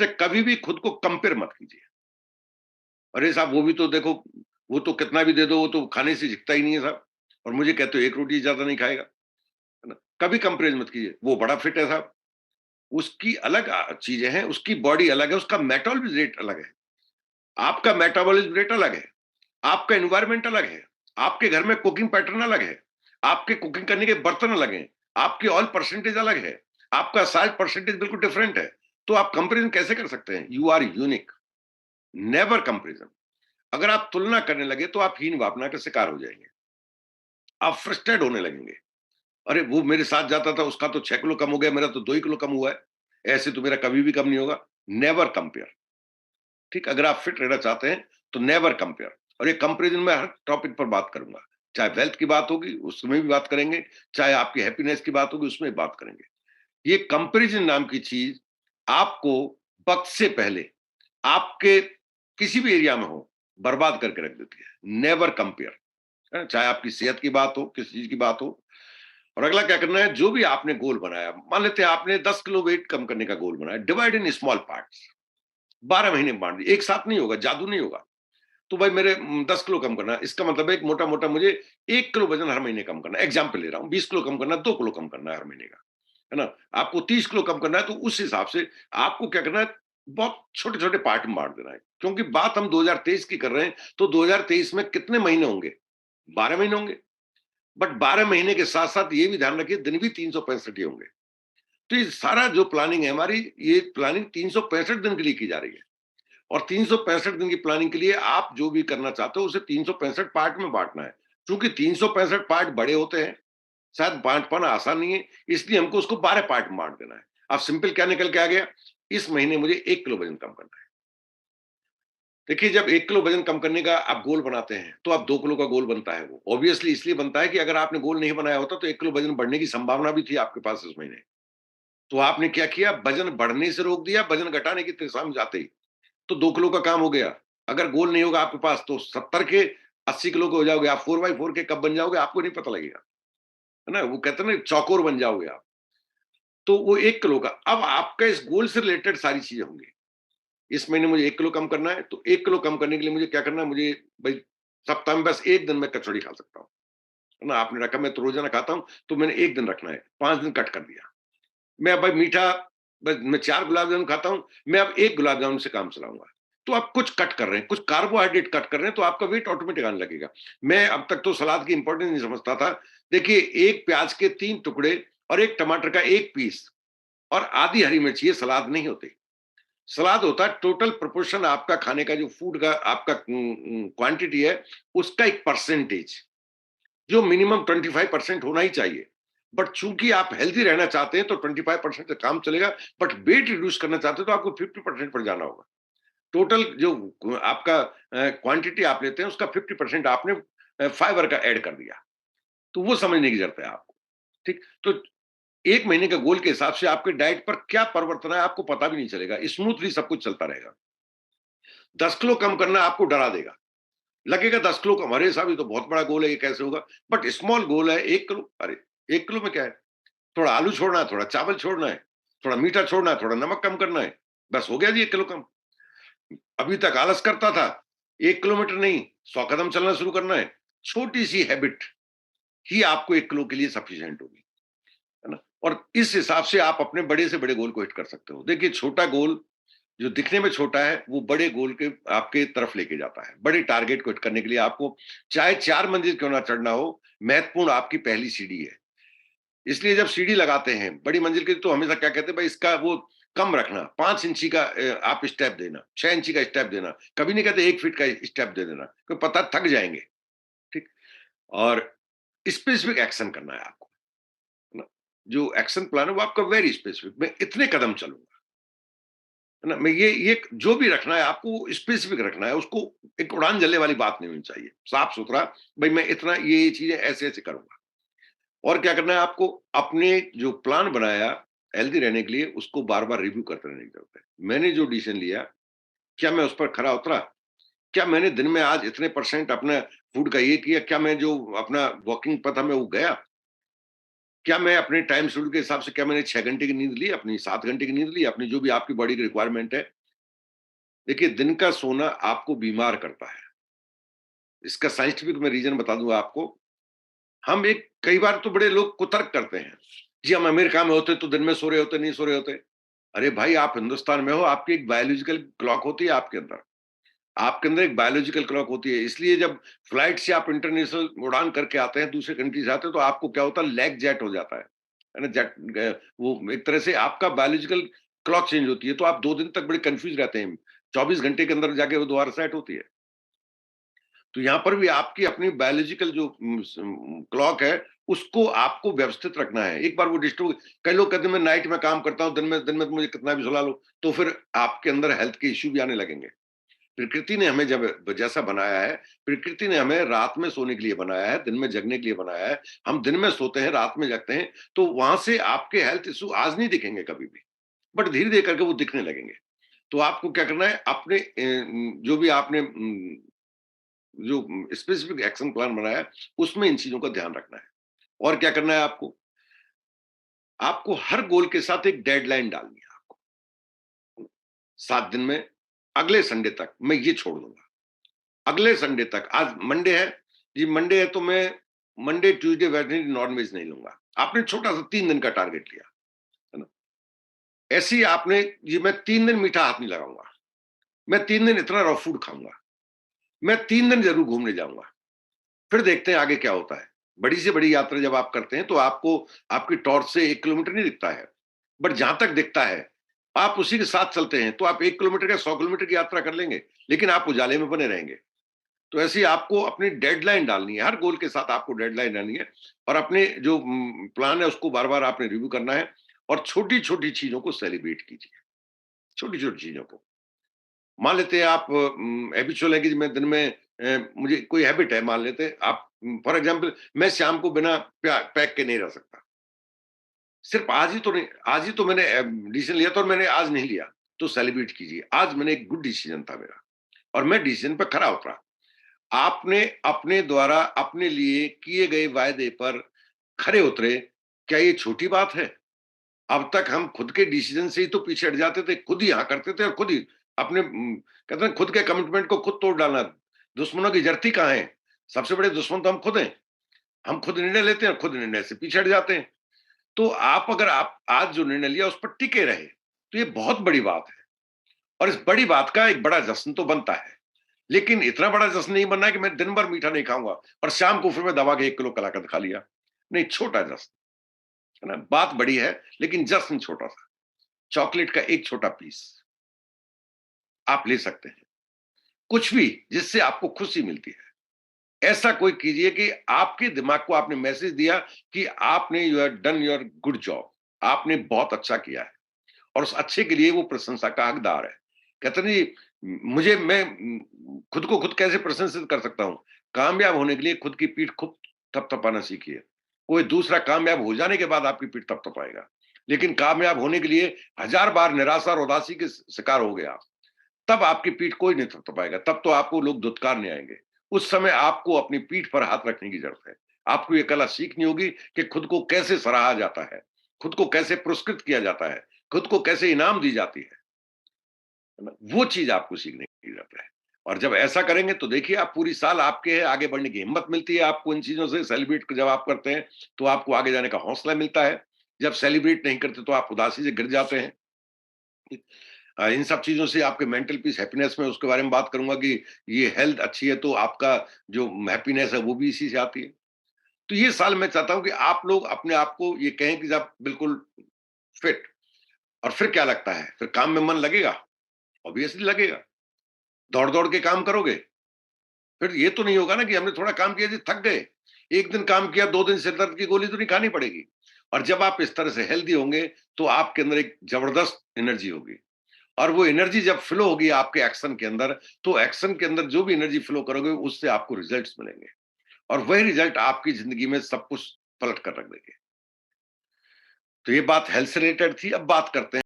कभी भी खुद को कंपेयर मत कीजिए। अरे साहब वो भी तो देखो, वो तो कितना भी दे दो वो तो खाने से झिकता ही नहीं है साहब, और मुझे कहते हो 1 रोटी ज्यादा नहीं खाएगा, है ना? कभी कंपेयर मत कीजिए, वो बड़ा फिट है साहब, उसकी अलग चीजें हैं, उसकी बॉडी अलग है, उसका मेटाबॉलिज्म रेट अलग है, आपका मेटाबॉलिज्म रेट अलग है, आपका एनवायरनमेंट अलग है, आपके घर में कुकिंग पैटर्न अलग है, आपके कुकिंग करने के बर्तन अलग हैं, आपकी ऑयल परसेंटेज अलग है, आपका साल्ट परसेंटेज बिल्कुल डिफरेंट है। तो आप कंपैरिजन कैसे कर सकते हैं? You are unique, never comparison. अगर आप तुलना करने लगे तो आप हीन भावना का शिकार हो जाएंगे, आप फ्रस्ट्रेट होने लगेंगे। अरे वो मेरे साथ जाता था, उसका तो 6 किलो कम हो गया, मेरा तो 2 ही किलो कम हुआ है, ऐसे तो मेरा कभी भी कम नहीं होगा। Never compare. ठीक, अगर आप फिट रहना चाहते हैं तो नेवर कंपेयर। और ये कंपेरिजन में हर टॉपिक पर बात करूंगा, चाहे वेल्थ की बात होगी उसमें भी बात करेंगे, चाहे आपकी हैप्पीनेस की बात होगी उसमें भी बात करेंगे। ये कंपेरिजन नाम की चीज आपको वक्त से पहले आपके किसी भी एरिया में हो बर्बाद करके रख देती है। नेवर कंपेयर, चाहे आपकी सेहत की बात हो, किसी चीज की बात हो। और अगला क्या करना है, जो भी आपने गोल बनाया, मान लेते हैं आपने 10 किलो वेट कम करने का गोल बनाया, डिवाइड इन स्मॉल पार्ट्स, 12 महीने में बांट दिया, एक साथ नहीं होगा, जादू नहीं होगा। तो भाई मेरे 10 किलो कम करना है, इसका मतलब है मोटा मोटा मुझे 1 किलो वजन हर महीने कम करना है, एग्जाम्पल ले रहा हूँ, 20 किलो कम करना है, 2 किलो कम करना है हर महीने का, है ना? आपको 30 किलो कम करना है, तो उस हिसाब से आपको क्या करना है, बहुत छोटे छोटे पार्ट में बांट देना है, क्योंकि बात हम 2023 की कर रहे हैं, तो 2023 में कितने महीने होंगे? 12 महीने होंगे। बट 12 महीने के साथ साथ ये भी ध्यान रखिए, दिन भी 365 ही होंगे। तो ये सारा जो प्लानिंग है हमारी, ये प्लानिंग 365 दिन के लिए की जा रही है। और 365 दिन की प्लानिंग के लिए आप जो भी करना चाहते हो उसे 365 पार्ट में बांटना है। क्योंकि 365 पार्ट बड़े होते हैं, शायद बांट पाना आसान नहीं है, इसलिए हमको उसको 12 पार्ट में बांट देना है। अब सिंपल क्या निकल के आ गया, इस महीने मुझे 1 किलो वजन कम करना है। देखिए, जब 1 किलो वजन कम करने का आप गोल बनाते हैं तो आप 2 किलो का गोल बनता है। वो ऑब्वियसली इसलिए बनता है कि अगर आपने गोल नहीं बनाया होता तो 1 किलो वजन बढ़ने की संभावना भी थी आपके पास इस महीने। तो आपने क्या किया, वजन बढ़ने से रोक दिया, वजन घटाने की दिशा में जाते ही तो 2 किलो का काम हो गया। अगर गोल नहीं होगा आपके पास तो 70 के 80 किलो के हो जाओगे आप, 4x4 के कब बन जाओगे आपको नहीं पता लगेगा, है ना? वो कहते हैं ना, चौकोर बन जाओगे आप। तो वो 1 किलो का, अब आपका इस गोल से रिलेटेड सारी चीजें होंगी। इस महीने मुझे 1 किलो कम करना है, तो 1 किलो कम करने के लिए मुझे क्या करना है, मुझे भाई सप्ताह में बस एक दिन मैं कचौड़ी खा सकता हूँ, है ना? आपने रखा मैं तो रोजाना खाता हूँ, तो मैंने एक दिन रखना है, 5 दिन कट कर दिया। मैं अब भाई मीठा, बस मैं 4 गुलाब जामुन खाता हूँ, मैं अब 1 गुलाब जामुन से काम चलाऊँगा। तो आप कुछ कट कर रहे हैं, कुछ कार्बोहाइड्रेट कट कर रहे हैं, तो आपका वेट ऑटोमेटिक आने लगेगा। मैं अब तक तो सलाद की इम्पोर्टेंस नहीं समझता था। देखिए, 1 प्याज के 3 टुकड़े और 1 टमाटर का 1 पीस और आधी हरी मिर्च, ये सलाद नहीं होते। सलाद होता है टोटल प्रोपोर्शन आपका खाने का, जो फूड का आपका क्वांटिटी है, उसका एक परसेंटेज, जो मिनिमम 25% होना ही चाहिए। बट चूंकि आप हेल्दी रहना चाहते हैं तो 25% से काम चलेगा, बट वेट रिड्यूस करना चाहते हैं तो आपको 50% पर जाना होगा। टोटल जो आपका क्वांटिटी आप लेते हैं उसका 50% आपने फाइबर का ऐड कर दिया। तो वो समझने की जरूरत है आपको। ठीक, तो 1 महीने के गोल के हिसाब से आपके डाइट पर क्या परिवर्तन है आपको पता भी नहीं चलेगा, स्मूथली सब कुछ चलता रहेगा। 10 किलो कम करना आपको डरा देगा, लगेगा 10 किलो कम, अरे साहब ये तो बहुत बड़ा गोल है, ये कैसे होगा? बट स्मॉल गोल है, 1 किलो, अरे 1 किलो में क्या है, थोड़ा आलू छोड़ना है, थोड़ा चावल छोड़ना है, थोड़ा मीठा छोड़ना है, थोड़ा नमक कम करना है, बस हो गया जी 1 किलो कम। अभी तक आलस करता था, 1 किलोमीटर नहीं, 100 कदम चलना शुरू करना है। छोटी सी हैबिट ही आपको 1 किलो के लिए सफिशियंट होगी, है ना? और इस हिसाब से आप अपने बड़े से बड़े गोल को हिट कर सकते हो। देखिए, छोटा गोल जो दिखने में छोटा है वो बड़े गोल के आपके तरफ लेके जाता है। बड़े टारगेट को हिट करने के लिए आपको चाहे 4 मंजिल क्यों ना चढ़ना हो, महत्वपूर्ण आपकी पहली सीढ़ी है। इसलिए जब सीढ़ी लगाते हैं बड़ी मंजिल की, तो हमेशा क्या कहते हैं भाई, इसका वो कम रखना, 5 इंची का आप स्टेप देना, 6 इंची का स्टेप देना, कभी नहीं कहते 1 फीट का स्टेप दे देना, क्योंकि पता थक जाएंगे। ठीक, और स्पेसिफिक एक्शन करना है आपको, है ना? जो एक्शन प्लान है वो आपका वेरी स्पेसिफिक, मैं इतने कदम चलूंगा, है ना? मैं ये जो भी रखना है आपको स्पेसिफिक रखना है, उसको एक उड़ान जलने वाली बात नहीं होनी चाहिए, साफ सुथरा, भाई मैं इतना ये चीजें ऐसे ऐसे करूंगा। और क्या करना है आपको, अपने जो प्लान बनाया हेल्दी रहने के लिए उसको बार बार रिव्यू करते रहने की जरूरत है। मैंने जो डिसीजन लिया, क्या मैं उस पर खरा उतरा? क्या मैंने दिन में आज इतने परसेंट अपना फूड का ये किया? क्या मैं जो अपना वॉकिंग पर था मैं वो गया? क्या मैं अपने टाइम शेड्यूल के हिसाब से क्या मैंने 6 घंटे की नींद ली, अपनी 7 घंटे की नींद ली, अपनी जो भी आपकी बॉडी की रिक्वायरमेंट है। देखिए, दिन का सोना आपको बीमार करता है। इसका साइंटिफिक मैं रीज़न बता दूँगा आपको। हम एक कई बार तो बड़े लोग कुतर्क करते हैं। जी, हम अमेरिका में होते तो दिन में सो रहे होते, नहीं सो रहे होते। अरे भाई, आप हिंदुस्तान में हो, आपकी एक बायोलॉजिकल क्लॉक होती है आपके अंदर। आपके अंदर एक बायोलॉजिकल क्लॉक होती है, इसलिए जब फ्लाइट से आप इंटरनेशनल उड़ान करके आते हैं, दूसरे कंट्री से आते हैं, तो आपको क्या होता है, लेग जेट हो जाता है ना? जेट वो एक तरह से आपका बायोलॉजिकल क्लॉक चेंज होती है, तो आप 2 दिन तक बड़े कन्फ्यूज़ रहते हैं। 24 घंटे के अंदर जाके वो दोबारा सेट होती है। तो यहाँ पर भी आपकी अपनी बायोलॉजिकल जो क्लॉक है, उसको आपको व्यवस्थित रखना है। एक बार वो डिस्टर्ब, कई लोग कहते हैं मैं नाइट में काम करता हूँ, दिन में मुझे कितना भी सुला लो, तो फिर आपके अंदर हेल्थ के इश्यू भी आने लगेंगे। प्रकृति ने हमें जब जैसा बनाया है, प्रकृति ने हमें रात में सोने के लिए बनाया है, दिन में जगने के लिए बनाया है। हम दिन में सोते हैं, रात में जगते हैं, तो वहाँ से आपके हेल्थ इश्यू आज नहीं दिखेंगे कभी भी, बट धीरे-धीरे करके वो दिखने लगेंगे। तो आपको क्या करना है, अपने जो भी आपने जो स्पेसिफिक एक्शन प्लान बनाया है, उसमें इन चीज़ों का ध्यान रखना है। और क्या करना है आपको? आपको हर गोल के साथ एक डेडलाइन डालनी है आपको। 7 दिन में, अगले संडे तक मैं ये छोड़ दूँगा। अगले संडे तक, आज मंडे है, जी मंडे है तो मैं मंडे, ट्यूसडे, वेडनेसडे नॉन-वेज नहीं लूँगा। आपने छोटा-सा 3 दिन का टारगेट लिया, है ना? ऐसे ही आपने, जी मैं 3 दिन मीठा हाथ नहीं लगाऊँगा। मैं 3 दिन इतना रॉ फूड खाऊँगा। मैं 3 दिन ज़रूर घूमने जाऊँगा। फिर देखते हैं आगे क्या होता है। बड़ी से बड़ी यात्रा जब आप करते हैं तो आपको आपकी टॉर्च से 1 किलोमीटर नहीं दिखता है। बट जहाँ तक दिखता है, आप उसी के साथ चलते हैं, तो आप 1 किलोमीटर या 100 किलोमीटर की यात्रा कर लेंगे, लेकिन आप उजाले में बने रहेंगे। तो ऐसे ही आपको अपनी डेडलाइन डालनी है, हर गोल के साथ आपको डेडलाइन डालनी है और अपने जो प्लान है उसको बार-बार आपने रिव्यू करना है और छोटी-छोटी चीज़ों को सेलिब्रेट कीजिए, छोटी-छोटी चीज़ों को। मान लेते हैं आप हैबिचुअल है कि मैं दिन में मुझे कोई हैबिट है, मान लेते हैं आप, फॉर एग्जांपल मैं शाम को बिना पैक के नहीं रह सकता। सिर्फ आज ही तो नहीं, आज ही तो मैंने डिसीजन लिया था और मैंने आज नहीं लिया, तो सेलिब्रेट कीजिए। आज मैंने एक गुड डिसीजन था मेरा और मैं डिसीजन पे खरा उतरा। आपने अपने द्वारा अपने लिए किए गए वायदे पर खरे उतरे, क्या ये छोटी बात है? अब तक हम खुद के डिसीजन से ही तो पीछे हट जाते थे, खुद ही हाँ करते थे और खुद ही अपने कहते हैं खुद के कमिटमेंट को खुद तोड़ डालना। दुश्मनों की जड़ती कहाँ है? सबसे बड़े दुश्मन तो हम खुद हैं। हम खुद निर्णय लेते हैं और खुद निर्णय से पीछे हट जाते हैं। तो आप अगर आप आज जो निर्णय लिया उस पर टिके रहे, तो ये बहुत बड़ी बात है और इस बड़ी बात का एक बड़ा जश्न तो बनता है। लेकिन इतना बड़ा जश्न नहीं बनना है कि मैं दिन भर मीठा नहीं खाऊँगा और शाम को फिर मैं दबा के 1 किलो कलाकंद खा लिया। नहीं, छोटा जश्न, है ना? बात बड़ी है, लेकिन जश्न छोटा-सा। चॉकलेट का एक छोटा पीस आप ले सकते हैं। कुछ भी जिससे आपको खुशी मिलती है। ऐसा कोई कीजिए कि आपके दिमाग को आपने मैसेज दिया कि आपने you have done your good job. आपने बहुत अच्छा किया है और उस अच्छे के लिए वो प्रशंसा का हकदार है। कहते हैं जी, मुझे मैं खुद को खुद कैसे प्रशंसित कर सकता हूँ? कामयाब होने के लिए खुद की पीठ खुद थपथपाना सीखिए। कोई दूसरा कामयाब हो जाने के बाद आपकी पीठ थपथपाएगा। लेकिन कामयाब होने के लिए हज़ार बार निराशा और उदासी के शिकार हो गए आप। तब आपकी पीठ कोई नहीं थपथपाएगा, तब तो आपको लोग धुतकारने आएँगे। उस समय आपको अपनी पीठ पर हाथ रखने की ज़रूरत है। आपको ये कला सीखनी होगी कि खुद को कैसे सराहा जाता है, खुद को कैसे पुरस्कृत किया जाता है, खुद को कैसे इनाम दी जाती है ना? वो चीज़ आपको सीखने की ज़रूरत है। और जब ऐसा करेंगे तो देखिए आप पूरी साल आपके है, आगे बढ़ने की हिम्मत मिलती है आपको इन चीज़ों से सेलिब्रेट जब आप करते हैं, तो आपको आगे जाने का हौसला मिलता है। जब सेलिब्रेट नहीं करते तो आप उदासी से गिर जाते हैं। इन सब चीज़ों से आपके मेंटल पीस, हैप्पीनेस में उसके बारे में बात करूँगा कि ये हेल्थ अच्छी है तो आपका जो हैप्पीनेस है वो भी इसी से आती है। तो ये साल मैं चाहता हूँ कि आप लोग अपने आप को ये कहें कि आप बिल्कुल फिट। और फिर क्या लगता है? फिर काम में मन लगेगा? ऑब्वियसली लगेगा। दौड़-दौड़ के काम करोगे? फिर ये तो नहीं होगा ना कि हमने थोड़ा काम किया जी थक गए। 1 दिन काम किया, 2 दिन सिर दर्द की गोली तो नहीं खानी पड़ेगी। और जब आप इस तरह से हेल्दी होंगे, तो आपके अंदर एक ज़बरदस्त एनर्जी होगी। और वो एनर्जी जब फ्लो होगी आपके एक्शन के अंदर, तो एक्शन के अंदर जो भी एनर्जी फ्लो करोगे, उससे आपको रिजल्ट्स मिलेंगे और वही रिजल्ट आपकी ज़िंदगी में सब कुछ पलट कर रख देंगे। तो ये बात हेल्थ से रिलेटेड थी, अब बात करते हैं